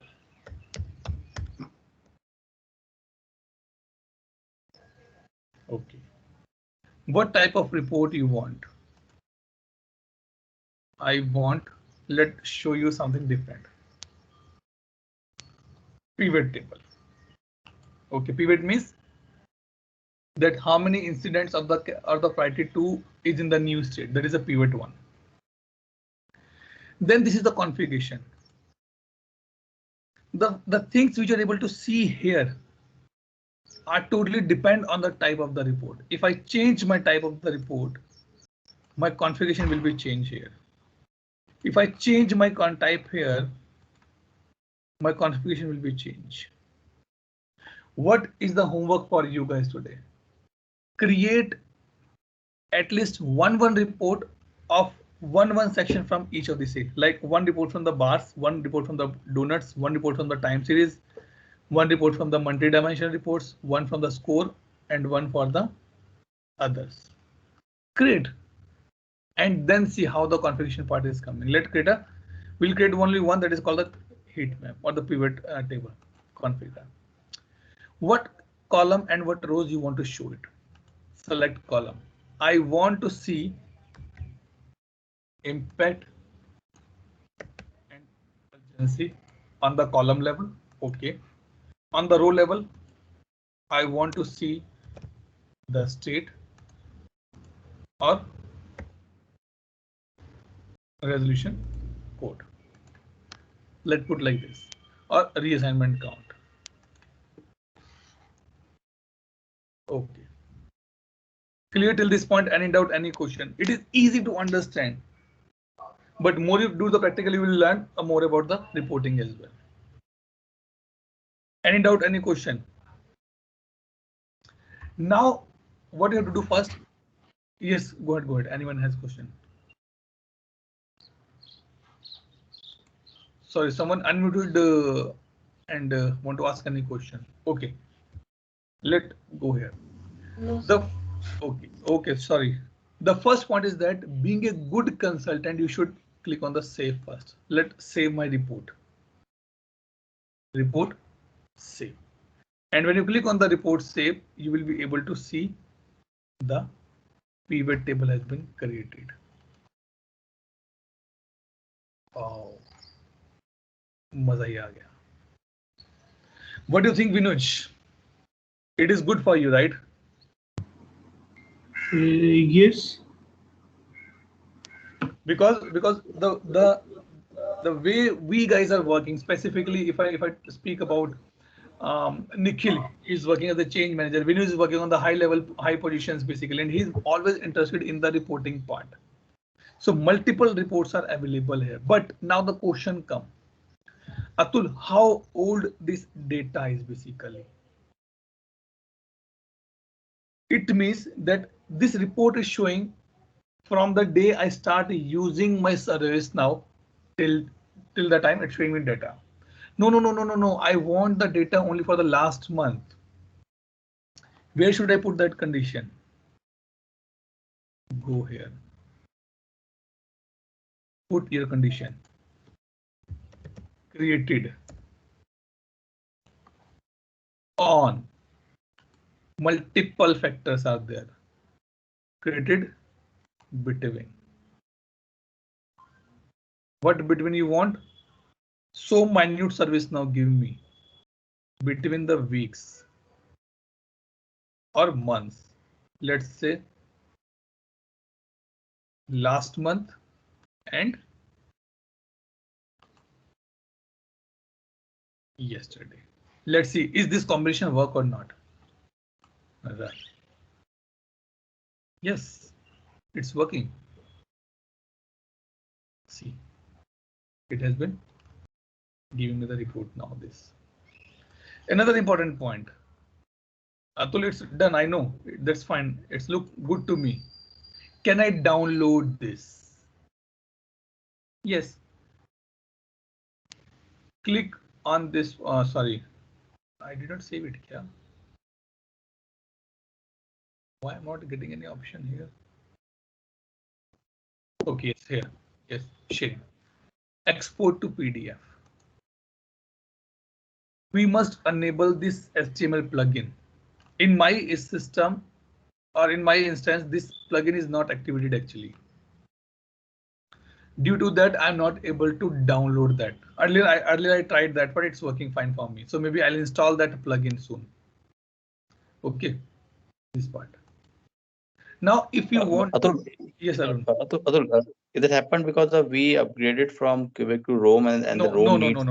Okay. What type of report you want? I want, let's show you something different. Pivot table. Okay, pivot means that how many incidents of the priority 2 is in the new state. That is a pivot one. Then this is the configuration. The things which you are able to see here are totally depend on the type of the report. If I change my type of the report, my configuration will be changed here. If I change my type here, my configuration will be changed. What is the homework for you guys today? Create at least one report of one section from each of these, like one report from the bars, one report from the donuts, one report from the time series, one report from the multi-dimensional reports, one from the score, and one for the others. Create and then see how the configuration part is coming. We'll create only one, that is called the heat map or the pivot table configure. What column and what rows you want to show it? Select column. I want to see impact and urgency on the column level. Okay. On the row level, I want to see the state or resolution code. Let's put like this, or reassignment count. Okay. Clear till this point? Any doubt, any question? It is easy to understand, but more you do the practical, you will learn more about the reporting as well. Any doubt, any question? Now, what you have to do first? Yes, go ahead. Anyone has question? Sorry, someone unmuted and want to ask any question. Okay, let go here. No, okay, sorry. The first point is that being a good consultant, you should click on the save first. Let's save my report. Report, save. And when you click on the report save, you will be able to see the pivot table has been created. Oh, मजा ही आ गया. What do you think, Vinuj? It is good for you, right? Yes. Because the way we guys are working, specifically if I speak about Nikhil is working as a change manager, Vinuj is working on the high positions basically, and he's always interested in the reporting part. So multiple reports are available here. But now the question comes, Atul, how old this data is basically? It means that this report is showing from the day I start using my ServiceNow till the time it's showing me data. No. I want the data only for the last month. Where should I put that condition? Go here. Put your condition. Created on. Multiple factors are there. Created between. What between you want? So minute ServiceNow give me between the weeks or months. Let's say last month and yesterday. Let's see, is this combination work or not? Right. Yes, it's working. See, it has been giving me the report now. This another important point. Atul, it's done. I know that's fine. It's look good to me. Can I download this? Yes. Click on this. Sorry, I did not save it. Yeah. Why I'm not getting any option here? Okay, it's here. Yes, share. Export to PDF. We must enable this HTML plugin. In my system or in my instance, this plugin is not activated actually. Due to that, I'm not able to download that. Earlier I tried that, but it's working fine for me. So maybe I'll install that plugin soon. Okay, this part. Now, if you want, Atul, yes, Arun. Atul, it happened because we upgraded from Quebec to Rome, and the Rome needs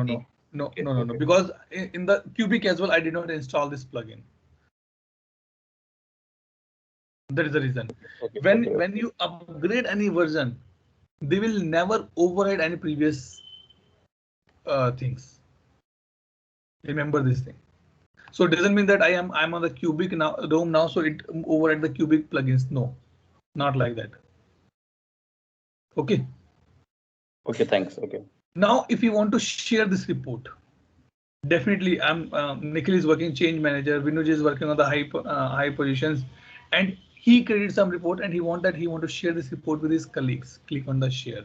No. Because in the Cubic as well, I did not install this plugin. That is the reason. When you upgrade any version, they will never override any previous things. Remember this thing. So it doesn't mean that I'm on the Cubic now, Rome now, so it override the Cubic plugins. No, not like that. Okay. Okay, thanks. Okay. Now, if you want to share this report, definitely Nikhil is working change manager, Vinuj is working on the high positions, and he created some report and he want to share this report with his colleagues. Click on the share.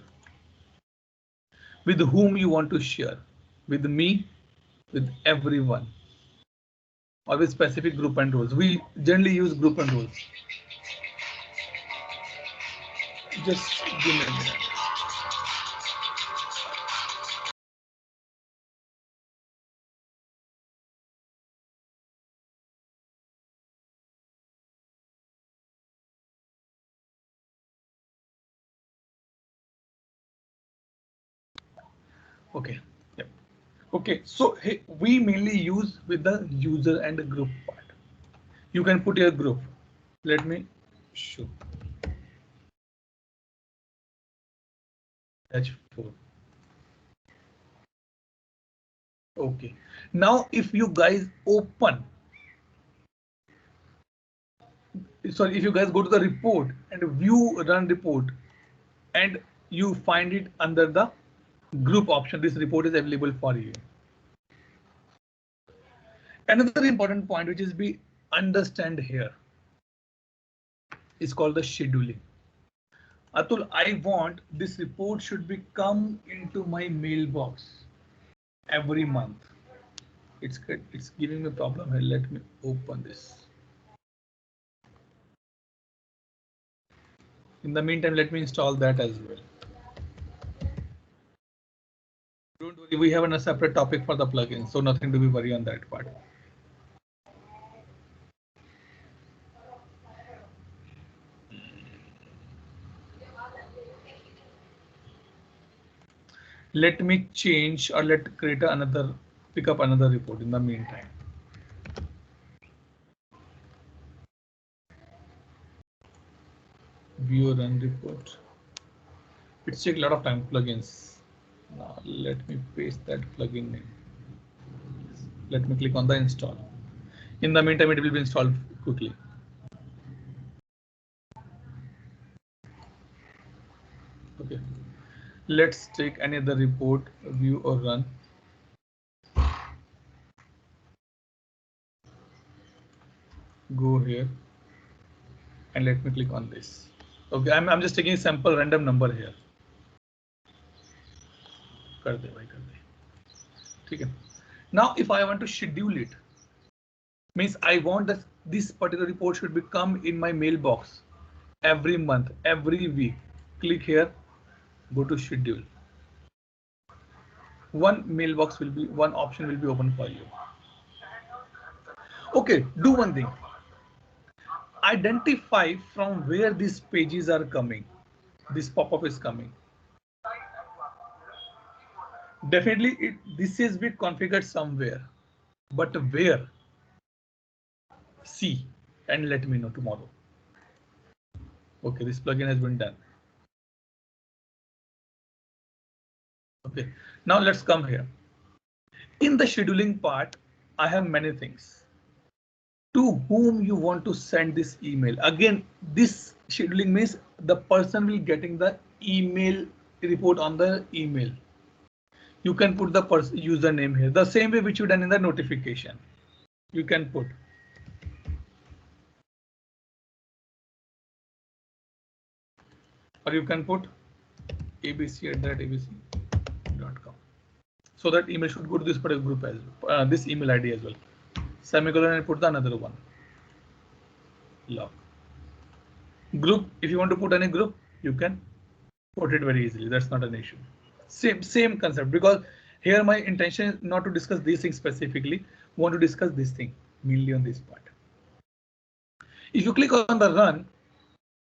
With whom you want to share? With me, with everyone, or with specific group and roles. We generally use group and roles. Just give me a minute. Okay. Yep. Okay. So hey, we mainly use with the user and the group part. You can put your group. Let me show. H4. Okay. Now, if you guys open, sorry, if you guys go to the report and view run report, and you find it under the group option, this report is available for you. Another important point which is be understand here is called the scheduling. Atul, I want this report should be come into my mailbox every month. It's good. It's giving me a problem here. Let me open this. In the meantime, let me install that as well. Don't worry, we have a separate topic for the plugin, so nothing to be worried on that part. Let me change or create another, pick up another report in the meantime. View run report. It takes a lot of time. Plugins. Now let me paste that plugin name. Let me click on the install. In the meantime, it will be installed quickly. Okay. Let's take any other report, view or run. Go here and let me click on this. Okay, I'm just taking a sample random number here. कर दे भाई, कर दे. ठीक है. Now, if I want to schedule it, means I want that this particular report should become in my mailbox every month, every week. Click here, go to schedule. One mailbox will be, one option will be open for you. Okay, do one thing. Identify from where these pages are coming. This pop-up is coming. Definitely, this is be configured somewhere, but where? See and let me know tomorrow. Okay, this plugin has been done. Okay, now let's come here. In the scheduling part, I have many things. To whom you want to send this email. Again, this scheduling means the person will getting the email report on the email. You can put the username here, the same way which you done in the notification. You can put. Or you can put abc@abc.com. So that email should go to this particular group as well, this email ID as well. Semicolon and put the another one. Log. Group, if you want to put any group, you can put it very easily. That's not an issue. Same concept, because here my intention is not to discuss these things specifically. We want to discuss this thing mainly on this part. If you click on the run,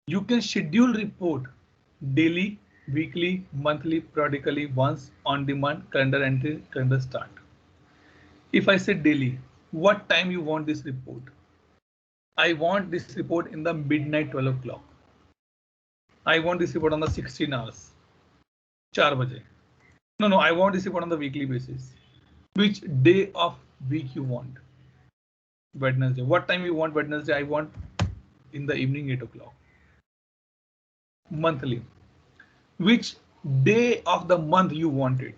you can schedule report daily, weekly, monthly, periodically, once, on demand, calendar entry, calendar start. If I say daily, what time you want this report? I want this report in the midnight 12 o'clock. I want this report on the 16 hours. 4 baje. No, I want this report on the weekly basis. Which day of week you want? Wednesday. What time you want Wednesday? I want in the evening 8 o'clock. Monthly. Which day of the month you want it?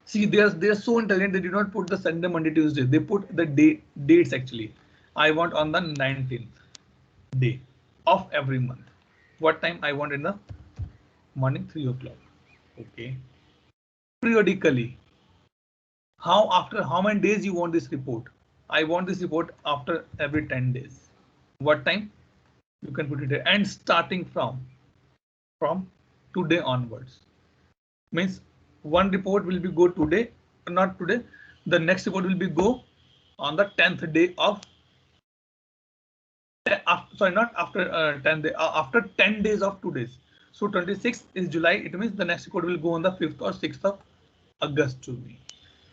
See, they're so intelligent. They do not put the Sunday, Monday, Tuesday. They put the dates actually. I want on the 19th day of every month. What time I want in the morning? 3 o'clock. Okay. Periodically. After how many days you want this report? I want this report after every 10 days. What time? You can put it there. And starting from today onwards. Means one report will be go today, not today. The next report will be go on the 10th day of. Sorry, not after 10 day. After 10 days of 2 days. So 26th is July. It means the next report will go on the 5th or 6th of August to me,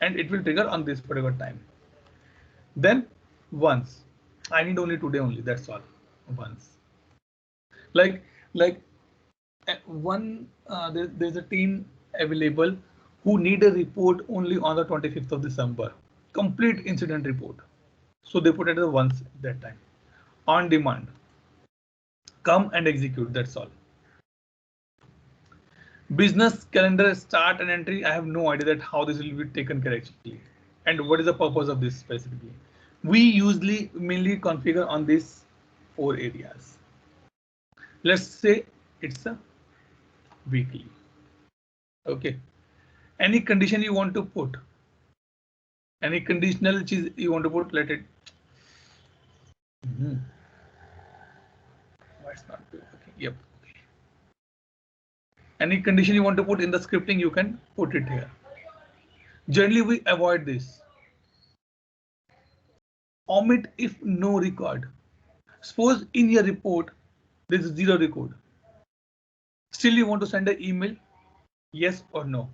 and it will trigger on this particular time. Then once. I need only today only. That's all. Once. Like there's a team available who need a report only on the 25th of December. Complete incident report. So they put it as once at that time. On demand. Come and execute. That's all. Business calendar start and entry. I have no idea that how this will be taken care actually. And what is the purpose of this specifically? We usually mainly configure on these 4 areas. Let's say it's a weekly. Okay. Any condition you want to put, any conditional cheese you want to put, let it. Why it's not okay. Yep. Okay. Any condition you want to put in the scripting, you can put it here. Generally, we avoid this. Omit if no record. Suppose in your report there is 0 record. Still you want to send an email? Yes or no?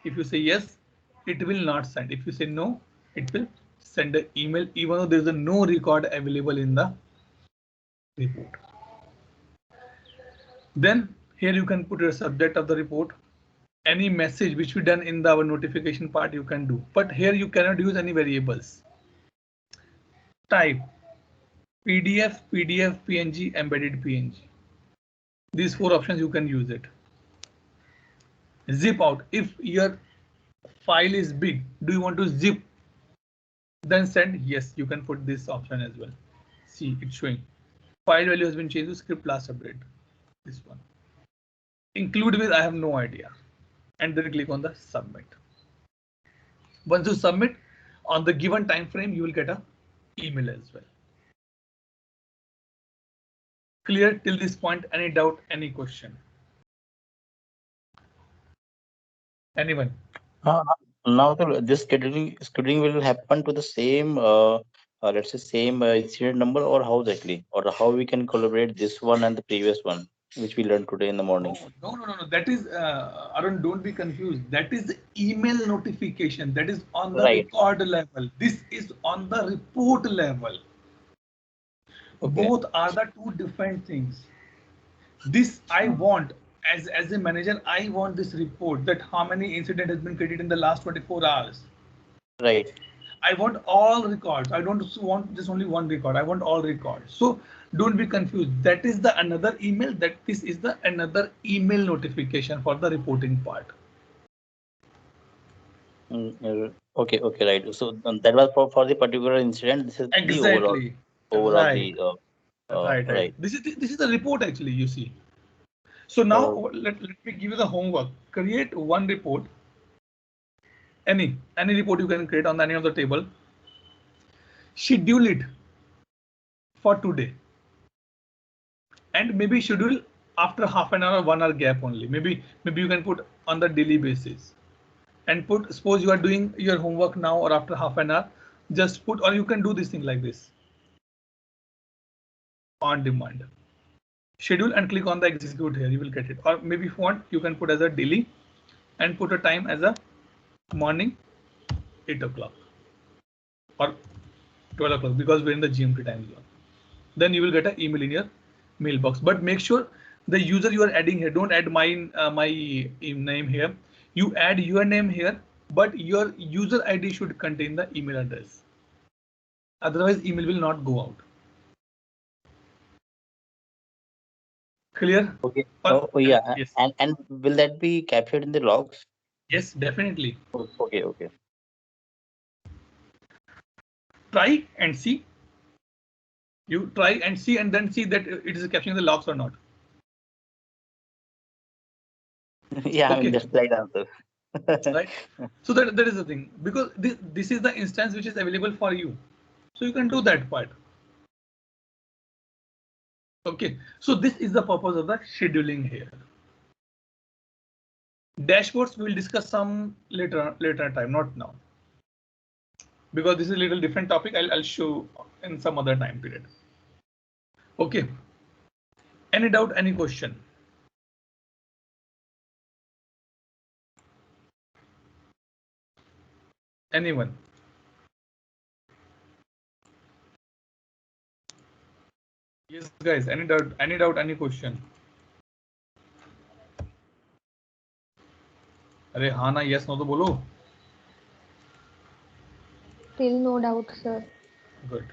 If you say yes, it will not send. If you say no, it will send an email even though there is a no record available in the report. Then here you can put a subject of the report. Any message which we done in our notification part you can do, but here you cannot use any variables. Type PDF, PNG, embedded PNG. These 4 options you can use it. Zip out. If your file is big, do you want to zip? Then send. Yes, you can put this option as well. See, it's showing. File value has been changed to script last update. This one. Include with I have no idea. And then click on the submit. Once you submit, on the given time frame, you will get an email as well. Clear till this point? Any doubt? Any question? Anyone? Now this scheduling will happen to the same let's say same incident number, or how exactly, or how we can collaborate this one and the previous one which we learned today in the morning. No. That is Arun, don't be confused. That is the email notification. That is on the record level. This is on the report level. Okay. Both are the 2 different things. This I want as a manager, I want this report that how many incident has been created in the last 24 hours. Right. I want all records. I don't want just only one record. I want all records. So don't be confused. That is the another email. That this is the another email notification for the reporting part. Okay, okay, right. So that was for the particular incident. This is the overall Exactly. the Right. right. This is the report actually. You see. So now let me give you the homework. Create one report. Any report you can create on any of the table. Schedule it for today. And maybe schedule after half an hour or 1 hour gap only. Maybe you can put on the daily basis. And put, suppose you are doing your homework now or after half an hour, just put, or you can do this thing like this. On demand. Schedule and click on the execute here, you will get it. Or maybe if you want, you can put as a daily and put a time as a morning 8 o'clock or 12 o'clock because we're in the GMT time zone. Then you will get an email in your mailbox. But make sure the user you are adding here, don't add my name here. You add your name here, but your user ID should contain the email address. Otherwise, email will not go out. Clear? Okay. Oh yeah. Yes. And will that be captured in the logs? Yes, definitely. Okay, okay. Try and see. You try and see and then see that it is capturing the logs or not. Yeah, I mean Okay. that's the right answer. Right. So that is the thing, because this is the instance which is available for you. So you can do that part. Okay. So this is the purpose of the scheduling here. Dashboards we will discuss some later time, not now. Because this is a little different topic. I'll show in some other time period. Okay. Any doubt, any question? Anyone? Yes, guys, any doubt, any question? अरे हाँ ना yes no तो बोलो. Still no doubt, sir. Good.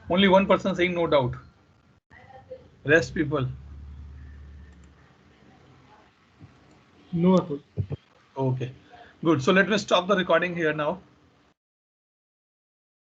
Only one person saying no doubt. Rest people. No, Atul. Okay. Good. So let me stop the recording here now.